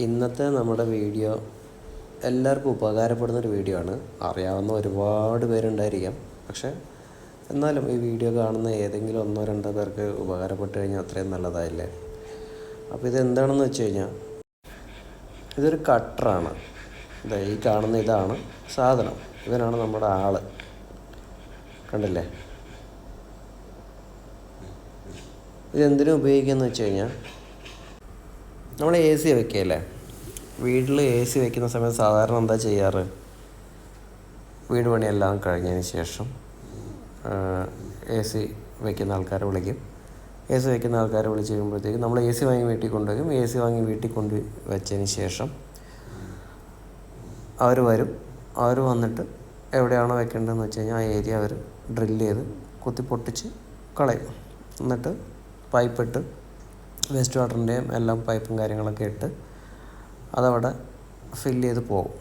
ഇന്നത്തെ നമ്മുടെ വീഡിയോ എല്ലാവർക്കും ഉപകാരപ്പെടുന്നൊരു വീഡിയോ ആണ്. അറിയാവുന്ന ഒരുപാട് പേരുണ്ടായിരിക്കാം. പക്ഷേ എന്നാലും ഈ വീഡിയോ കാണുന്ന ഏതെങ്കിലും ഒന്നോ രണ്ടോ പേർക്ക് ഉപകാരപ്പെട്ട് കഴിഞ്ഞാൽ അത്രയും നല്ലതായില്ലേ. അപ്പോൾ ഇതെന്താണെന്ന് വെച്ച് കഴിഞ്ഞാൽ ഇതൊരു കട്ടറാണ്. ഈ കാണുന്ന ഇതാണ് സാധനം. ഇവനാണ് നമ്മുടെ ആള്. കണ്ടില്ലേ? ഇതെന്തിനും ഉപയോഗിക്കുകയെന്ന് വെച്ച് കഴിഞ്ഞാൽ നമ്മൾ എ സി വെക്കുകയല്ലേ. വീട്ടിൽ എ സി വെക്കുന്ന സമയത്ത് സാധാരണ എന്താ ചെയ്യാറ്? വീട് പണിയെല്ലാം കഴിഞ്ഞതിന് ശേഷം എ സി വെക്കുന്ന ആൾക്കാരെ വിളിക്കും. എ സി വെക്കുന്ന ആൾക്കാരെ വിളിച്ച് കഴിയുമ്പോഴത്തേക്കും നമ്മൾ എ സി വാങ്ങി വീട്ടിൽ കൊണ്ടുവരും. എ സി വാങ്ങി വീട്ടിൽ കൊണ്ട് വെച്ചതിന് ശേഷം അവർ വരും. അവർ വന്നിട്ട് എവിടെയാണോ വെക്കേണ്ടതെന്ന് വെച്ച് കഴിഞ്ഞാൽ ആ ഏരിയ അവർ ഡ്രില്ല് ചെയ്ത് കുത്തി പൊട്ടിച്ച് കളയും. എന്നിട്ട് പൈപ്പിട്ട് വേസ്റ്റ് വാട്ടറിൻ്റെയും എല്ലാം പൈപ്പും കാര്യങ്ങളൊക്കെ ഇട്ട് അതവിടെ ഫില്ല് ചെയ്ത് പോകും.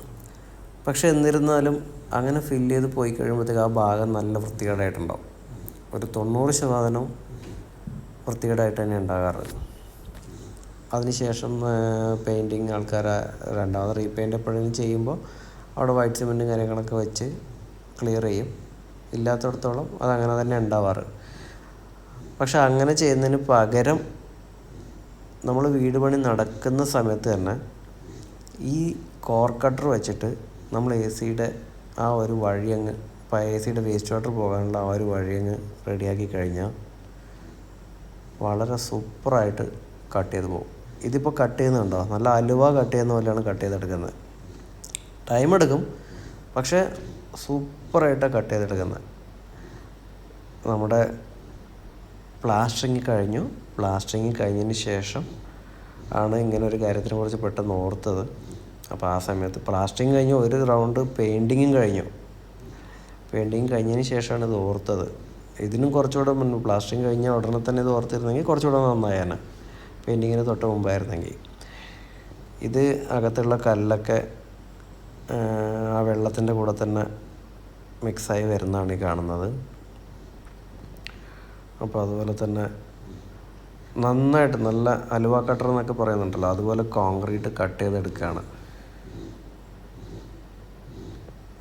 പക്ഷെ എന്നിരുന്നാലും അങ്ങനെ ഫില്ല് ചെയ്ത് പോയി കഴിയുമ്പോഴത്തേക്ക് ആ ഭാഗം നല്ല വൃത്തികേടായിട്ടുണ്ടാവും. ഒരു 90% വൃത്തികേടായിട്ട് തന്നെ ഉണ്ടാകാറ്. അതിനുശേഷം പെയിൻറ്റിങ് ആൾക്കാർ രണ്ടാമത് റീപെയിൻ്റ് എപ്പോഴെങ്കിലും ചെയ്യുമ്പോൾ അവിടെ വൈറ്റ് സിമെൻറ്റും കാര്യങ്ങളൊക്കെ വെച്ച് ക്ലിയർ ചെയ്യും. ഇല്ലാത്തടത്തോളം അതങ്ങനെ തന്നെ ഉണ്ടാവാറ്. പക്ഷെ അങ്ങനെ ചെയ്യുന്നതിന് പകരം നമ്മൾ വീട് പണി നടക്കുന്ന സമയത്ത് തന്നെ ഈ കോർ കട്ടർ വെച്ചിട്ട് നമ്മൾ എ സിയുടെ ആ ഒരു വഴി അങ്ങ് എ സിയുടെ വേസ്റ്റ് വാട്ടർ പോകാനുള്ള ആ ഒരു വഴി അങ്ങ് റെഡിയാക്കി കഴിഞ്ഞാൽ വളരെ സൂപ്പറായിട്ട് കട്ട് ചെയ്ത് പോകും. ഇതിപ്പോൾ കട്ട് ചെയ്യുന്നുണ്ടോ? നല്ല അലുവ കട്ട് ചെയ്യുന്ന പോലെയാണ് കട്ട് ചെയ്തെടുക്കുന്നത്. ടൈം എടുക്കും, പക്ഷേ സൂപ്പറായിട്ടാണ് കട്ട് ചെയ്തെടുക്കുന്നത്. നമ്മുടെ പ്ലാസ്റ്ററിങ് കഴിഞ്ഞതിന് ശേഷം ആണ് ഇങ്ങനെ ഒരു കാര്യത്തിനെ കുറിച്ച് പെട്ടെന്ന് ഓർത്തത്. അപ്പോൾ ആ സമയത്ത് പ്ലാസ്റ്ററിങ് കഴിഞ്ഞു, ഒരു റൗണ്ട് പെയിൻറ്റിങ്ങും കഴിഞ്ഞതിന് ശേഷമാണ് ഇത് ഓർത്തത്. ഇതിനും കുറച്ചുകൂടെ മുൻപ് പ്ലാസ്റ്ററിങ് കഴിഞ്ഞാൽ ഉടനെ തന്നെ ഇത് ഓർത്തിരുന്നെങ്കിൽ കുറച്ചുകൂടെ നന്നായാണ്. പെയിൻറ്റിങ്ങിന് തൊട്ട് മുമ്പായിരുന്നെങ്കിൽ. ഇത് അകത്തുള്ള കല്ലൊക്കെ ആ വെള്ളത്തിൻ്റെ കൂടെ തന്നെ മിക്സായി വരുന്നതാണ് ഈ കാണുന്നത്. അപ്പോൾ അതുപോലെ തന്നെ നന്നായിട്ട് നല്ല അലുവ കട്ടർ എന്നൊക്കെ പറയുന്നുണ്ടല്ലോ, അതുപോലെ കോൺക്രീറ്റ് കട്ട് ചെയ്തെടുക്കുകയാണ്.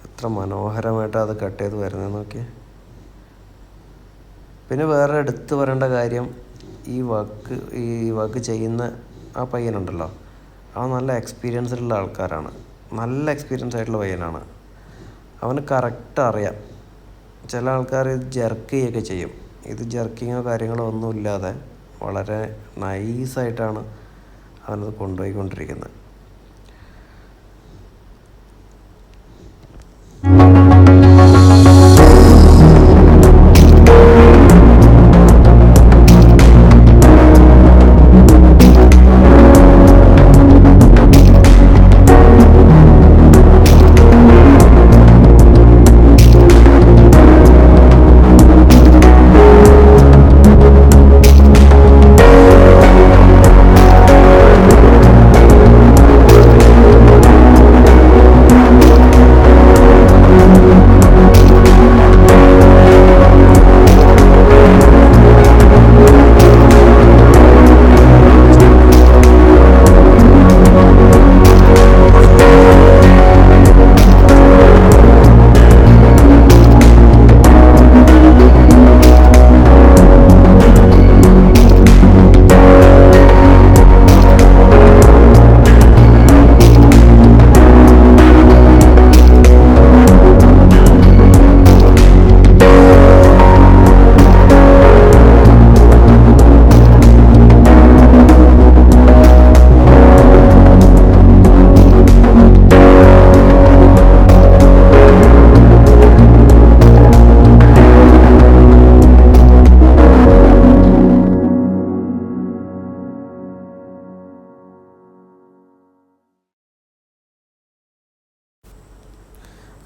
എത്ര മനോഹരമായിട്ട് അത് കട്ട് ചെയ്ത് വരുന്നത് നോക്കി. പിന്നെ വേറെ എടുത്തു പറയേണ്ട കാര്യം, ഈ വർക്ക് ചെയ്യുന്ന ആ പയ്യനുണ്ടല്ലോ, അവൻ നല്ല എക്സ്പീരിയൻസ്ഡുള്ള ആൾക്കാരാണ്. നല്ല എക്സ്പീരിയൻസ് ആയിട്ടുള്ള പയ്യനാണ്. അവന് കറക്റ്റ് അറിയാം. ചില ആൾക്കാർ ഇത് ജെർക്ക് ചെയ്യുകയൊക്കെ ചെയ്യും. ഇത് ജെർക്കിങ്ങോ കാര്യങ്ങളോ ഒന്നുമില്ലാതെ വളരെ നൈസായിട്ടാണ് അവനത് കൊണ്ടുപോയിക്കൊണ്ടിരിക്കുന്നത്.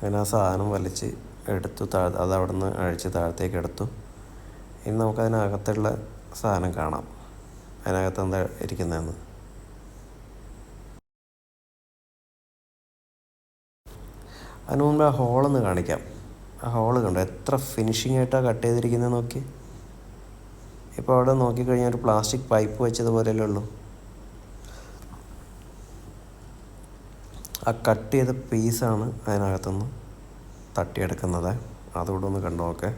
അങ്ങനെ ആ സാധനം വലിച്ച് എടുത്തു. അത് അവിടെ നിന്ന് അഴിച്ച് താഴത്തേക്ക് എടുത്തു. ഇനി നമുക്കതിനകത്തുള്ള സാധനം കാണാം, അതിനകത്ത് എന്താ ഇരിക്കുന്നതെന്ന്. അതിന് മുമ്പ് ആ ഹോളൊന്ന് കാണിക്കാം. ആ ഹോള് കണ്ടോ, എത്ര ഫിനിഷിംഗ് ആയിട്ടാണ് കട്ട് ചെയ്തിരിക്കുന്നത് നോക്കി. ഇപ്പോൾ അവിടെ നോക്കിക്കഴിഞ്ഞാൽ ഒരു പ്ലാസ്റ്റിക് പൈപ്പ് വെച്ചതുപോലെയല്ലേ ഉള്ളൂ. ആ കട്ട് ചെയ്ത പീസാണ് അതിനകത്തുനിന്ന് തട്ടിയെടുക്കുന്നത്. അതുകൂടെ ഒന്ന് കണ്ടു നോക്കേ.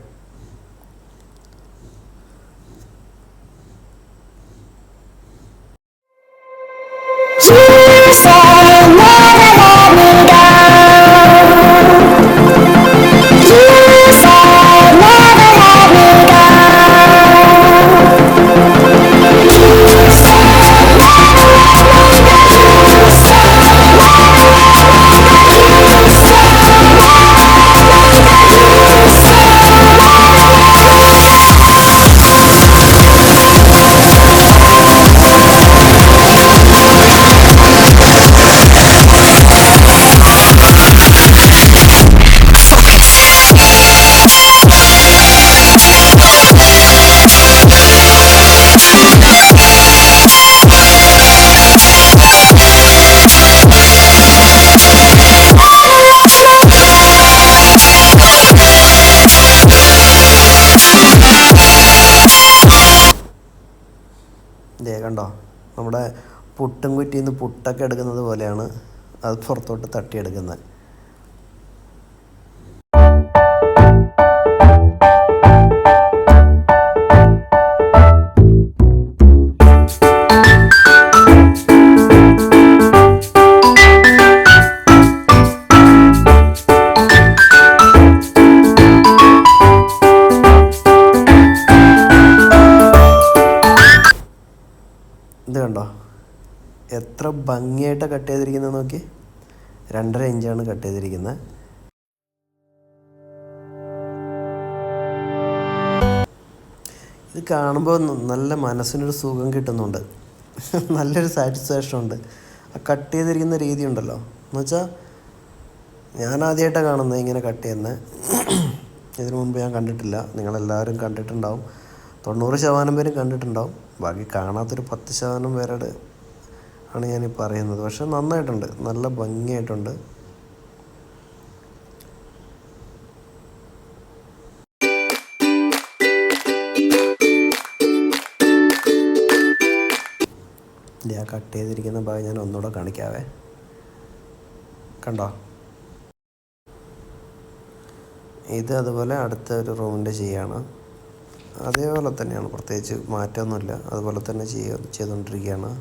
ഇതേ കണ്ടോ, നമ്മുടെ പുട്ടും കുറ്റിയിൽ നിന്ന് പുട്ടൊക്കെ എടുക്കുന്നത് പോലെയാണ് അത് പുറത്തോട്ട് തട്ടിയെടുക്കുന്നത്. ഇത് കണ്ടോ എത്ര ഭംഗിയായിട്ടാണ് കട്ട് ചെയ്തിരിക്കുന്നത് നോക്കി. 2.5 ഇഞ്ചാണ് കട്ട് ചെയ്തിരിക്കുന്നത്. ഇത് കാണുമ്പോൾ നല്ല മനസ്സിനൊരു സുഖം കിട്ടുന്നുണ്ട്, നല്ലൊരു സാറ്റിസ്ഫാക്ഷൻ ഉണ്ട്. ആ കട്ട് ചെയ്തിരിക്കുന്ന രീതി ഉണ്ടല്ലോ, എന്ന് വെച്ചാൽ ഞാൻ ആദ്യമായിട്ടാണ് കാണുന്നത് ഇങ്ങനെ കട്ട് ചെയ്യുന്നത്. ഇതിനു മുൻപ് ഞാൻ കണ്ടിട്ടില്ല. നിങ്ങളെല്ലാവരും കണ്ടിട്ടുണ്ടാവും, 90% പേരും കണ്ടിട്ടുണ്ടാവും. ബാക്കി കാണാത്തൊരു 10% പേരോട് ആണ് ഞാനീ പറയുന്നത്. പക്ഷെ നന്നായിട്ടുണ്ട്, നല്ല ഭംഗിയായിട്ടുണ്ട്. ആ കട്ട് ചെയ്തിരിക്കുന്ന ഭാഗം ഞാൻ ഒന്നുകൂടെ കാണിക്കാവേ. കണ്ടോ, ഇത് അതുപോലെ അടുത്ത ഒരു റൂമിൻ്റെ ചെയ്യാണ്. അതേപോലെ തന്നെയാണ്, പ്രത്യേകിച്ച് മാറ്റമൊന്നുമില്ല. അതുപോലെ തന്നെ ചെയ്തുകൊണ്ടിരിക്കുകയാണ്.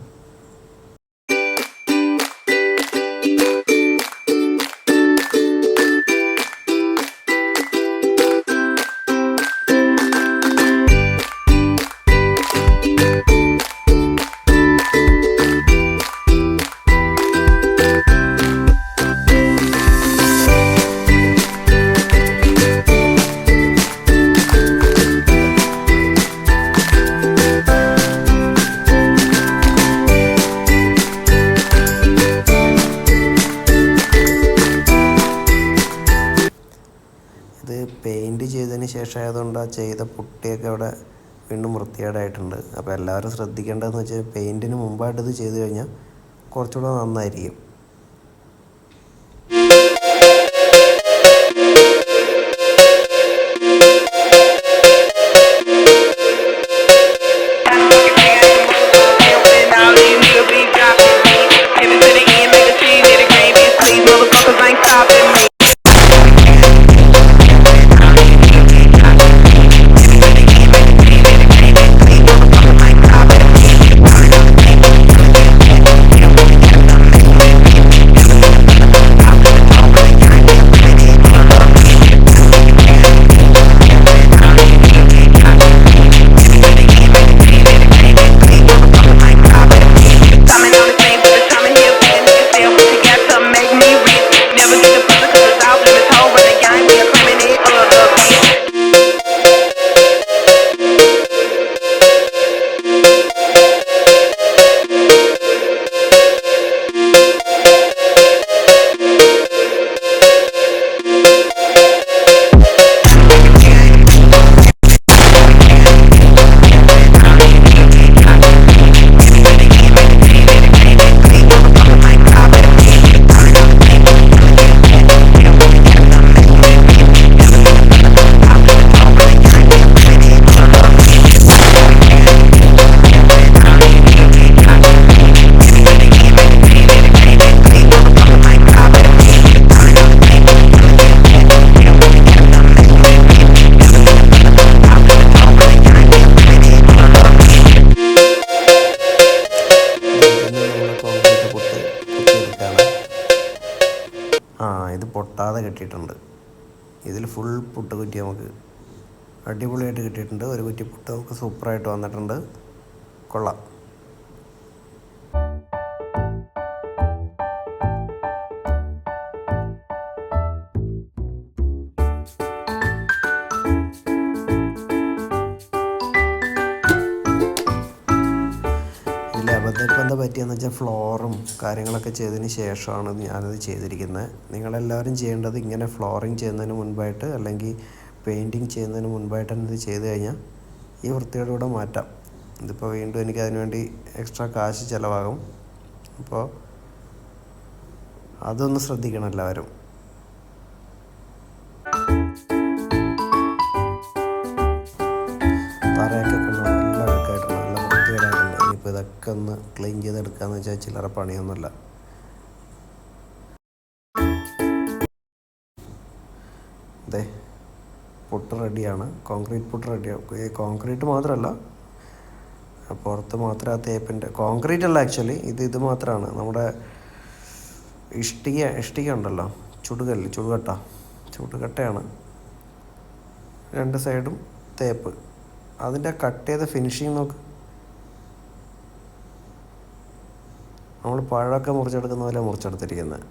ഇത് പെയിൻറ്റ് ചെയ്തതിന് ശേഷം ആയതുകൊണ്ട് ആ ചെയ്ത പുട്ടിയൊക്കെ അവിടെ വീണ്ടും വൃത്തികേടായിട്ടുണ്ട്. അപ്പോൾ എല്ലാവരും ശ്രദ്ധിക്കേണ്ടതെന്ന് വെച്ചാൽ പെയിൻറ്റിന് മുമ്പായിട്ട് ഇത് ചെയ്ത് കഴിഞ്ഞാൽ കുറച്ചുകൂടെ നന്നായിരിക്കും. പൊട്ടാതെ കിട്ടിയിട്ടുണ്ട്. ഇതിൽ ഫുൾ പുട്ട് കുറ്റി നമുക്ക് അടിപൊളിയായിട്ട് കിട്ടിയിട്ടുണ്ട്. ഒരു കുറ്റി പുട്ട് നമുക്ക് സൂപ്പറായിട്ട് വന്നിട്ടുണ്ട്. കൊള്ളാം. അബദ്ധം ഇപ്പം എന്താ പറ്റിയെന്ന് വെച്ചാൽ ഫ്ലോറും കാര്യങ്ങളൊക്കെ ചെയ്തതിന് ശേഷമാണ് ഞാനത് ചെയ്തിരിക്കുന്നത്. നിങ്ങളെല്ലാവരും ചെയ്യേണ്ടത് ഇങ്ങനെ ഫ്ലോറിങ് ചെയ്യുന്നതിന് മുൻപായിട്ട് അല്ലെങ്കിൽ പെയിൻറ്റിങ് ചെയ്യുന്നതിന് മുൻപായിട്ട് തന്നെ ഇത് ചെയ്ത് കഴിഞ്ഞാൽ ഈ വൃത്തിയോടുകൂടെ മാറ്റാം. ഇതിപ്പോൾ വീണ്ടും എനിക്ക് അതിനുവേണ്ടി എക്സ്ട്രാ കാശ് ചിലവാകും. അപ്പോൾ അതൊന്ന് ശ്രദ്ധിക്കണം എല്ലാവരും. തറയൊക്കെ കണ്ടു നല്ല അഴുക്കായിട്ടുണ്ട്, നല്ല വൃത്തികേടായിട്ടുണ്ട്. ഇനിയിപ്പോൾ ഇതൊക്കെ ഒന്ന് ക്ലീൻ ചെയ്തെടുക്കാമെന്ന് വെച്ചാൽ ചില്ലറ പണിയൊന്നുമില്ല. അതെ, പുട്ട് റെഡിയാണ്. കോൺക്രീറ്റ് പുട്ട് റെഡിയാണ്. ഈ കോൺക്രീറ്റ് മാത്രമല്ല, പുറത്ത് മാത്രം ആ തേപ്പിൻ്റെ കോൺക്രീറ്റ് അല്ല ആക്ച്വലി, ഇത് മാത്രമാണ്. നമ്മുടെ ഇഷ്ടിക ഉണ്ടല്ലോ, ചുടുകട്ടയാണ്. രണ്ട് സൈഡും തേപ്പ്. അതിൻ്റെ കട്ട് ചെയ്ത ഫിനിഷിങ് നോക്ക്. നമ്മൾ പഴമൊക്കെ മുറിച്ചെടുക്കുന്ന പോലെ മുറിച്ചെടുത്തിരിക്കുന്നത്.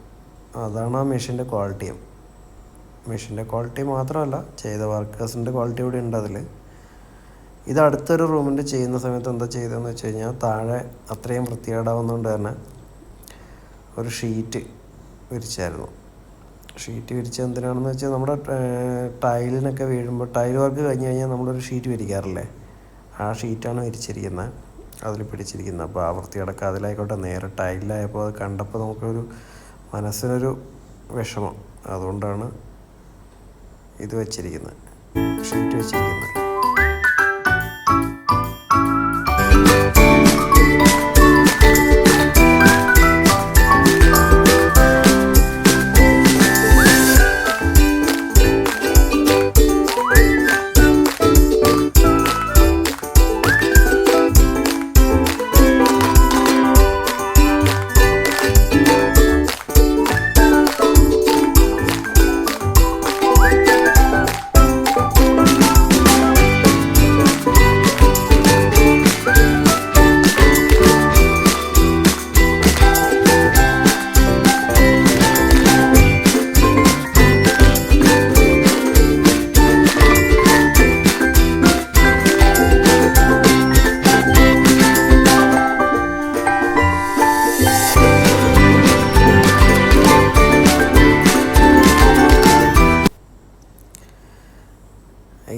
അതാണ് ആ മെഷീൻ്റെ ക്വാളിറ്റിയും. മെഷീൻ്റെ ക്വാളിറ്റി മാത്രമല്ല, ചെയ്ത വർക്കേഴ്സിൻ്റെ ക്വാളിറ്റി കൂടി ഉണ്ട് അതിൽ. ഇത് അടുത്തൊരു റൂമിൻ്റെ ചെയ്യുന്ന സമയത്ത് എന്താ ചെയ്തതെന്ന് വെച്ച് കഴിഞ്ഞാൽ, താഴെ അത്രയും വൃത്തികേടാവുന്നതുകൊണ്ട് തന്നെ ഒരു ഷീറ്റ് വിരിച്ചായിരുന്നു. ഷീറ്റ് വിരിച്ചത് എന്തിനാണെന്ന് വെച്ചാൽ, നമ്മുടെ ടൈലിനൊക്കെ വീഴുമ്പോൾ ടൈൽ വർക്ക് കഴിഞ്ഞ് കഴിഞ്ഞാൽ നമ്മളൊരു ഷീറ്റ് വിരിക്കാറില്ലേ, ആ ഷീറ്റാണ് വിരിച്ചിരിക്കുന്നത്, അതിൽ പിടിച്ചിരിക്കുന്നത്. അപ്പോൾ ആ വൃത്തികേടൊക്കെ അതിലായിക്കോട്ടെ. നേരെ ടൈലിലായപ്പോൾ അത് കണ്ടപ്പോൾ നമുക്കൊരു മനസ്സിനൊരു വിഷമം. അതുകൊണ്ടാണ് ഇത് വെച്ചിരിക്കുന്നത്, ഷീറ്റ് വെച്ചിരിക്കുന്നത്.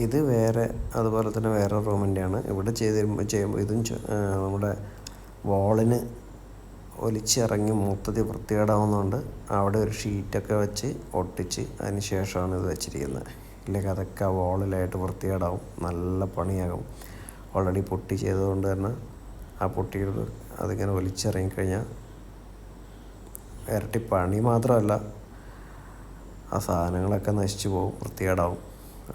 ഇത് വേറെ, അതുപോലെ തന്നെ വേറെ റൂമിൻ്റെയാണ്. ഇവിടെ ചെയ്യുമ്പോൾ ഇതും നമ്മുടെ വാളിന് ഒലിച്ചിറങ്ങി മൊത്തത്തിൽ വൃത്തികേടാവുന്നതുകൊണ്ട് അവിടെ ഒരു ഷീറ്റൊക്കെ വെച്ച് ഒട്ടിച്ച് അതിന് ശേഷമാണ് ഇത് വെച്ചിരിക്കുന്നത്. ഇല്ലെങ്കിൽ അതൊക്കെ ആ വാളിലായിട്ട് വൃത്തികേടാവും, നല്ല പണിയാകും. ഓൾറെഡി പൊട്ടി ചെയ്തതുകൊണ്ട് തന്നെ ആ പൊട്ടിയത് അതിങ്ങനെ ഒലിച്ചിറങ്ങിക്കഴിഞ്ഞാൽ ഇരട്ടി പണി മാത്രമല്ല, ആ സാധനങ്ങളൊക്കെ നശിച്ചു പോകും, വൃത്തികേടാവും.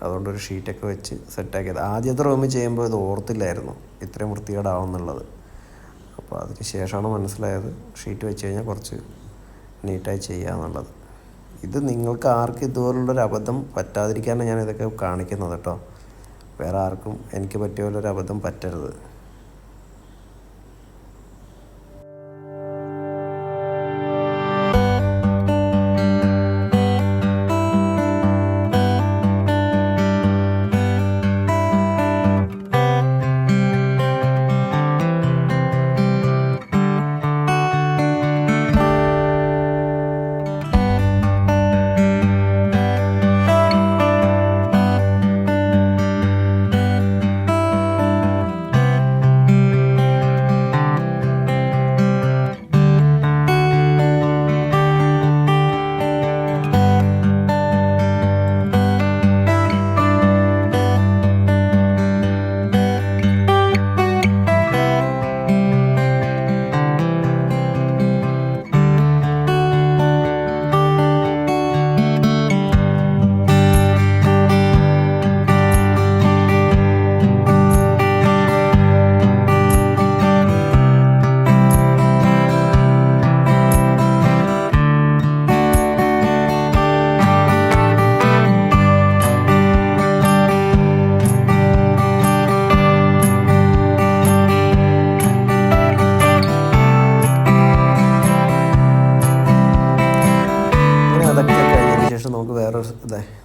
അതുകൊണ്ടൊരു ഷീറ്റൊക്കെ വെച്ച് സെറ്റാക്കിയത്. ആദ്യത്തെ റൂമിൽ ചെയ്യുമ്പോൾ ഇത് ഓർത്തില്ലായിരുന്നു ഇത്രയും വൃത്തികേടാവും എന്നുള്ളത്. അപ്പോൾ അതിന് ശേഷമാണ് മനസ്സിലായത് ഷീറ്റ് വെച്ച് കഴിഞ്ഞാൽ കുറച്ച് നീറ്റായി ചെയ്യാമെന്നുള്ളത്. ഇത് നിങ്ങൾക്ക് ആർക്കും ഇതുപോലുള്ളൊരു അബദ്ധം പറ്റാതിരിക്കാനാണ് ഞാൻ ഇതൊക്കെ കാണിക്കുന്നത് കേട്ടോ. വേറെ ആർക്കും എനിക്ക് പറ്റിയ പോലൊരു അബദ്ധം പറ്റരുത്.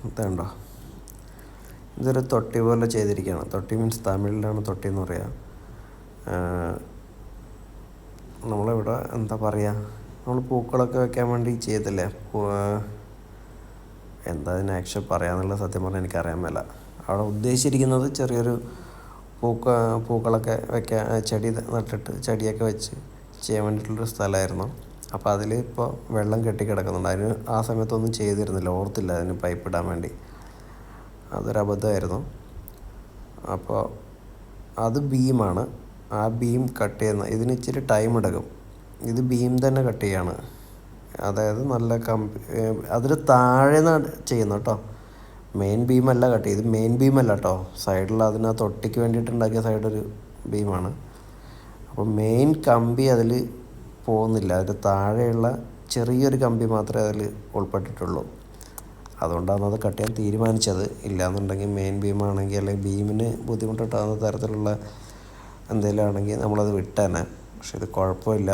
ഇതുണ്ടോ, ഇതൊരു തൊട്ടി പോലെ ചെയ്തിരിക്കുകയാണ്. തൊട്ടി മീൻസ് തമിഴിലാണ് തൊട്ടി എന്ന് പറയുക. നമ്മളിവിടെ എന്താ പറയുക, നമ്മൾ പൂക്കളൊക്കെ വെക്കാൻ വേണ്ടി ചെയ്തില്ലേ, എന്താ അതിന് ആക്ച്വൽ പറയാമെന്നുള്ള സത്യം പറഞ്ഞാൽ എനിക്കറിയാൻ മേല. അവിടെ ഉദ്ദേശിച്ചിരിക്കുന്നത് ചെറിയൊരു പൂക്കളൊക്കെ വെക്കാൻ, ചെടി നട്ടിട്ട് ചെടിയൊക്കെ വെച്ച് ചെയ്യാൻ വേണ്ടിയിട്ടുള്ളൊരു സ്ഥലമായിരുന്നു. അപ്പോൾ അതിൽ ഇപ്പോൾ വെള്ളം കെട്ടിക്കിടക്കുന്നുണ്ട്. അതിന് ആ സമയത്തൊന്നും ചെയ്തിരുന്നില്ല, ഓർത്തില്ല അതിന് പൈപ്പ് ഇടാൻ വേണ്ടി. അതൊരു അബദ്ധമായിരുന്നു. അപ്പോൾ അത് ബീമാണ്. ആ ബീം കട്ട് ചെയ്യുന്ന ഇതിന് ഇച്ചിരി ടൈം എടുക്കും. ഇത് ബീം തന്നെ കട്ട് ചെയ്യാണ്, അതായത് നല്ല അതിൽ താഴെ നിന്നാണ് ചെയ്യുന്നത് കേട്ടോ. മെയിൻ ബീമല്ല കട്ട് ചെയ്ത്, മെയിൻ ബീമല്ല കേട്ടോ, സൈഡിൽ അതിന് തൊട്ടിക്ക് വേണ്ടിയിട്ടുണ്ടാക്കിയ സൈഡൊരു ബീമാണ്. അപ്പോൾ മെയിൻ കമ്പി അതിൽ പോകുന്നില്ല, അതിൽ താഴെയുള്ള ചെറിയൊരു കമ്പി മാത്രമേ അതിൽ ഉൾപ്പെട്ടിട്ടുള്ളൂ. അതുകൊണ്ടാണ് അത് കട്ട് ചെയ്യാൻ തീരുമാനിച്ചത്. ഇല്ലയെന്നുണ്ടെങ്കിൽ മെയിൻ ബീമാണെങ്കിൽ അല്ലെങ്കിൽ ബീമിന് ബുദ്ധിമുട്ടുണ്ടാകുന്ന തരത്തിലുള്ള എന്തെങ്കിലും ആണെങ്കിൽ നമ്മളത് വിട്ടേനെ. പക്ഷെ ഇത് കുഴപ്പമില്ല,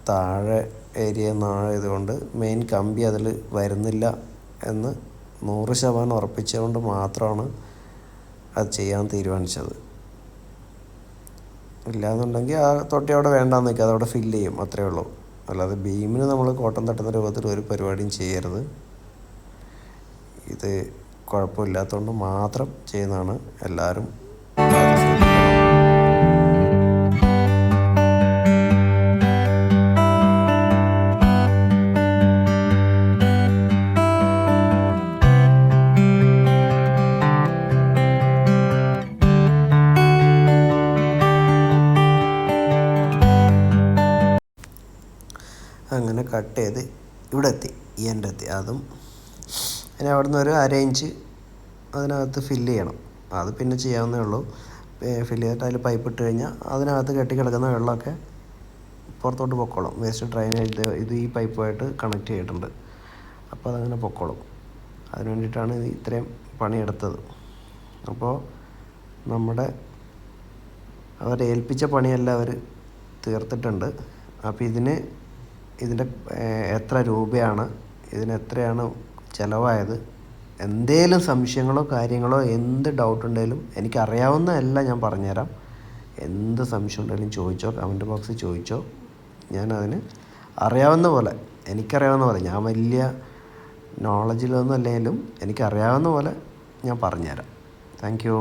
താഴെ ഏരിയ ആയതുകൊണ്ട് മെയിൻ കമ്പി അതിൽ വരുന്നില്ല എന്ന് 100% ഉറപ്പിച്ചുകൊണ്ട് മാത്രമാണ് അത് ചെയ്യാൻ തീരുമാനിച്ചത്. ഇല്ലയെന്നുണ്ടെങ്കിൽ ആ തൊട്ടി അവിടെ വേണ്ടാന്ന് വയ്ക്കുക, അതവിടെ ഫില്ല് ചെയ്യും, അത്രയേ ഉള്ളൂ. അല്ലാതെ ബീമിന് നമ്മൾ കോട്ടം തട്ടുന്ന രൂപത്തിൽ ഒരു പരിപാടിയും ചെയ്യരുത്. ഇത് കുഴപ്പമില്ലാത്തതുകൊണ്ട് മാത്രം ചെയ്യുന്നതാണ്. എല്ലാവരും അങ്ങനെ കട്ട് ചെയ്ത് ഇവിടെ എത്തി, ഈ എൻ്റെ എത്തി. അതും ഇനി അവിടെ നിന്ന് ഒരു അരയിഞ്ച് അതിനകത്ത് ഫില്ല് ചെയ്യണം. അത് പിന്നെ ചെയ്യാവുന്നേ ഉള്ളൂ. ഫില്ല് ചെയ്തിട്ട് അതിൽ പൈപ്പ് ഇട്ട് കഴിഞ്ഞാൽ അതിനകത്ത് കെട്ടിക്കിടക്കുന്ന വെള്ളമൊക്കെ പുറത്തോട്ട് പൊക്കോളും. വേസ്റ്റ് ഡ്രൈനേജ് ഇത് ഈ പൈപ്പുമായിട്ട് കണക്ട് ചെയ്തിട്ടുണ്ട്. അപ്പോൾ അതങ്ങനെ പൊക്കോളും. അതിന് വേണ്ടിയിട്ടാണ് ഇത്രയും പണിയെടുത്തത്. അപ്പോൾ അവരെ ഏൽപ്പിച്ച പണിയെല്ലാം അവർ തീർത്തിട്ടുണ്ട്. അപ്പോൾ ഇതിൻ്റെ എത്ര രൂപയാണ്, ഇതിനെത്രയാണ് ചിലവായത്, എന്തേലും സംശയങ്ങളോ കാര്യങ്ങളോ എന്ത് ഡൗട്ട് ഉണ്ടെങ്കിലും എനിക്കറിയാവുന്ന എല്ലാം ഞാൻ പറഞ്ഞുതരാം. എന്ത് സംശയം ഉണ്ടെങ്കിലും ചോദിച്ചോ, കമൻറ്റ് ബോക്സിൽ ചോദിച്ചോ. ഞാനതിന് അറിയാവുന്ന പോലെ, എനിക്കറിയാവുന്ന പോലെ, ഞാൻ വലിയ നോളജിലൊന്നും അല്ലെങ്കിലും എനിക്കറിയാവുന്ന പോലെ ഞാൻ പറഞ്ഞുതരാം. Thank you.